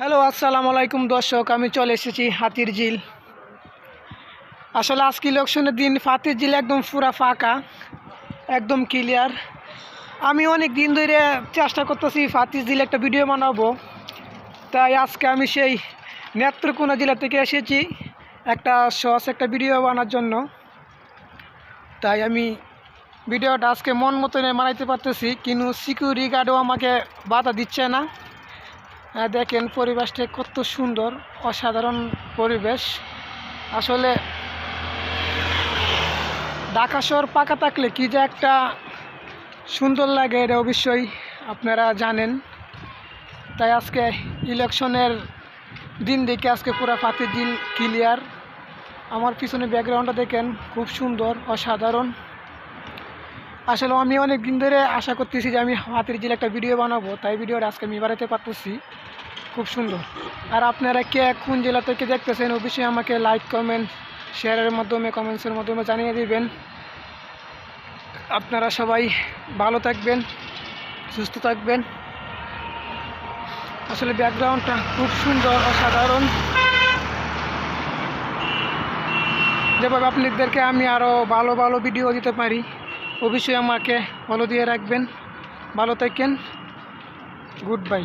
Hello, আসসালামু আলাইকুম দর্শক। আমি চলে এসেছি হাতির ঝিল। আসলে আজকে ইলেকশনের দিন হাতির ঝিল একদম পুরা ফাঁকা, একদম ক্লিয়ার। আমি অনেক দিন ধরে চেষ্টা করতেছি হাতির ঝিল একটা ভিডিও বানাবো, তাই আজকে আমি সেই নেত্রকোনা জেলা থেকে এসেছি একটা ভিডিও বানার জন্য। তাই আমি ভিডিওটা আজকে মন মতন বানাইতে পারতেছি, কিন্তু সিকিউরিটি গার্ডও আমাকে বাধা দিচ্ছে না। দেখেন পরিবেশটা কত সুন্দর, অসাধারণ পরিবেশ। আসলে ঢাকা শহর পাকা থাকলে কি যে একটা সুন্দর লাগে, এটা অবশ্যই আপনারা জানেন। তাই আজকে ইলেকশনের দিন দেখে আজকে পুরো হাতির ঝিল ক্লিয়ার। আমার পিছনে ব্যাকগ্রাউন্ডটা দেখেন, খুব সুন্দর, অসাধারণ। আসলে আমি অনেক দিন ধরে আশা করতেছি যে আমি হাতির ঝিল একটা ভিডিও বানাবো, তাই ভিডিওটা আজকে আমি বানাতে পারতেছি। খুব সুন্দর। আর আপনারা কে কোন জেলা থেকে দেখতেছেন অবশ্যই আমাকে লাইক, কমেন্ট, শেয়ারের মাধ্যমে, কমেন্টসের মাধ্যমে জানিয়ে দিবেন। আপনারা সবাই ভালো থাকবেন, সুস্থ থাকবেন। আসলে ব্যাকগ্রাউন্ডটা খুব সুন্দর, অসাধারণ। যেভাবে আপনাদেরকে আমি আরও ভালো ভালো ভিডিও দিতে পারি, অবশ্যই আমাকে ফলো দিয়ে রাখবেন। ভালো থাকেন। Good bye.